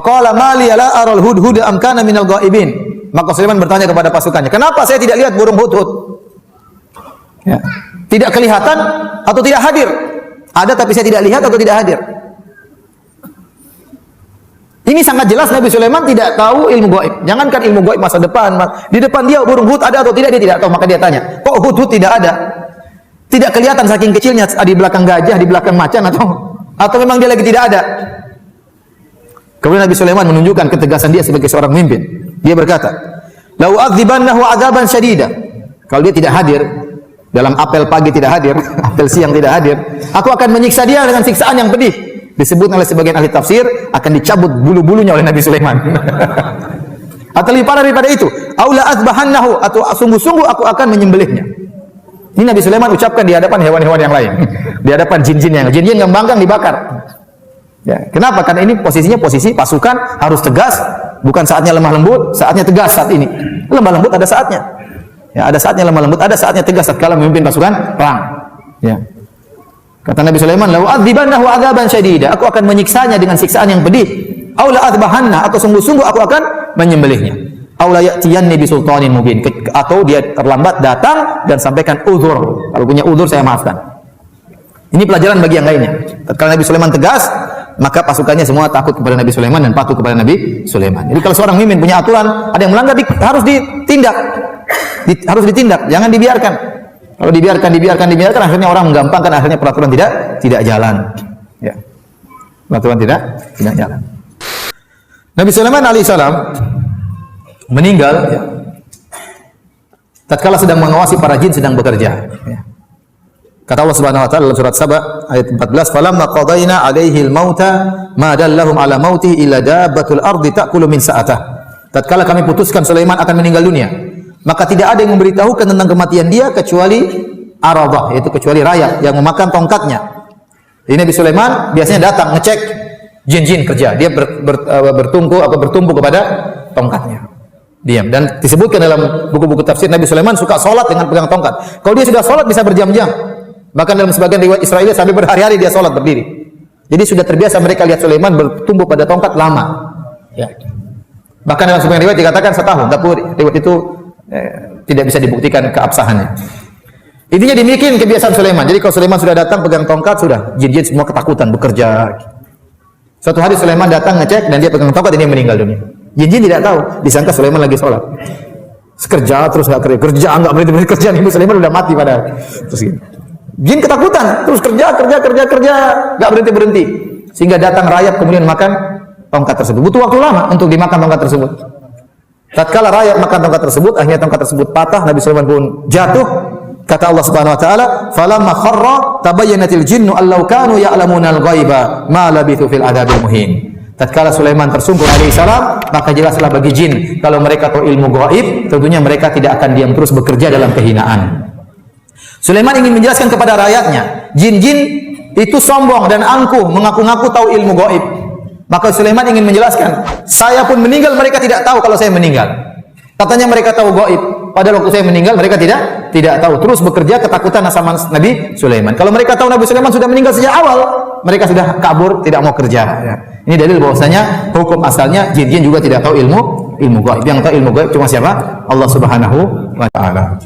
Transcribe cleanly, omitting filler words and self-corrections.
Faqala ma li la aral hudhud am kana minal ghaibin. Maka Sulaiman bertanya kepada pasukannya, kenapa saya tidak lihat burung hudhud? Ya. Tidak kelihatan atau tidak hadir? Ada tapi saya tidak lihat atau tidak hadir? Ini sangat jelas Nabi Sulaiman tidak tahu ilmu gaib. Jangankan ilmu gaib masa depan, di depan dia burung hud ada atau tidak dia tidak tahu. Maka dia tanya, kok hud tidak ada? Tidak kelihatan saking kecilnya di belakang gajah, di belakang macan atau memang dia lagi tidak ada? Kemudian Nabi Sulaiman menunjukkan ketegasan dia sebagai seorang pemimpin. Dia berkata, "Lau adzibannahu adzaban syadida." Kalau dia tidak hadir, dalam apel pagi tidak hadir, apel siang tidak hadir, aku akan menyiksa dia dengan siksaan yang pedih. Disebut oleh sebagian ahli tafsir akan dicabut bulu-bulunya oleh Nabi Sulaiman. Atau lebih parah daripada itu, aula azbahannahu, atau sungguh-sungguh aku akan menyembelihnya. Ini Nabi Sulaiman ucapkan di hadapan hewan-hewan yang lain, di hadapan jin-jin yang membangkang dibakar. Ya, kenapa? Karena ini posisinya posisi pasukan harus tegas, bukan saatnya lemah lembut, saatnya tegas saat ini. Lemah lembut ada saatnya. Ya, ada saatnya lemah lembut, ada saatnya tegas tatkala memimpin pasukan perang. Ya. Kata Nabi Sulaiman, "Lau adzibannahu adzaban syadida." Aku akan menyiksanya dengan siksaan yang pedih. Aw la azbahanna, atau sungguh-sungguh aku akan menyembelihnya. Aw la ya'tiyanni bi sultanin mubin, atau dia terlambat datang dan sampaikan uzur. Kalau punya uzur saya maafkan. Ini pelajaran bagi yang lainnya. Tatkala Nabi Sulaiman tegas, maka pasukannya semua takut kepada Nabi Sulaiman dan patuh kepada Nabi Sulaiman. Jadi kalau seorang pemimpin punya aturan, ada yang melanggar harus ditindak. Harus ditindak, jangan dibiarkan. Kalau dibiarkan, akhirnya orang menggampangkan, akhirnya peraturan tidak jalan. Ya. Peraturan tidak jalan. Nabi Sulaiman alaihissalam meninggal ya, tatkala sedang mengawasi para jin sedang bekerja. Ya. Kata Allah Subhanahu wa taala dalam surat Saba ayat 14, "Falamma qadaina 'alaihi al-mauta ma dallahum 'ala mautihi illa dabbatul ardi ta'kulu min sa'atah." Tatkala kami putuskan Sulaiman akan meninggal dunia, maka tidak ada yang memberitahukan tentang kematian dia kecuali aradah, yaitu kecuali rayap yang memakan tongkatnya. Jadi Nabi Sulaiman biasanya datang ngecek jin-jin kerja, dia bertumpu kepada tongkatnya. Diam. Dan disebutkan dalam buku-buku tafsir, Nabi Sulaiman suka sholat dengan pegang tongkat. Kalau dia sudah sholat bisa berjam-jam. Bahkan dalam sebagian riwayat Israel sampai berhari-hari dia sholat berdiri. Jadi sudah terbiasa mereka lihat Sulaiman bertumpu pada tongkat lama. Ya. Bahkan dalam sebagian riwayat dikatakan setahun, tapi riwayat itu tidak bisa dibuktikan keabsahannya. Intinya demikian kebiasaan Sulaiman. Jadi kalau Sulaiman sudah datang pegang tongkat, sudah jin-jin semua ketakutan bekerja. Suatu hari Sulaiman datang ngecek dan dia pegang tongkat, ini meninggal dunia. Jin-jin tidak tahu, disangka Sulaiman lagi sholat. Kerja terus nggak kerja, nggak berhenti kerja. Ibu Sulaiman udah mati padahal. Terus gitu. Jin ketakutan, terus kerja, nggak berhenti. Sehingga datang rayap kemudian makan tongkat tersebut. Butuh waktu lama untuk dimakan tongkat tersebut. Tatkala rayap makan tongkat tersebut, akhirnya tongkat tersebut patah, Nabi Sulaiman pun jatuh. Kata Allah Subhanahu wa taala, "Falamma kharra tabayyanatil jinnu allau kanu ya'lamunal ghaiba ma labithu fil adabil muhin." Tatkala Sulaiman tersungkur alaihi salam, maka jelaslah bagi jin kalau mereka tahu ilmu gaib, tentunya mereka tidak akan diam terus bekerja dalam kehinaan. Sulaiman ingin menjelaskan kepada rakyatnya, jin-jin itu sombong dan angkuh, mengaku-ngaku tahu ilmu gaib. Maka Sulaiman ingin menjelaskan, saya pun meninggal, mereka tidak tahu kalau saya meninggal. Katanya mereka tahu gaib, padahal waktu saya meninggal mereka tidak tahu. Terus bekerja ketakutan sama Nabi Sulaiman. Kalau mereka tahu Nabi Sulaiman sudah meninggal sejak awal, mereka sudah kabur, tidak mau kerja. Ya. Ini dalil bahwasanya hukum asalnya jin-jin juga tidak tahu ilmu gaib. Yang tahu ilmu gaib cuma siapa? Allah Subhanahu wa taala.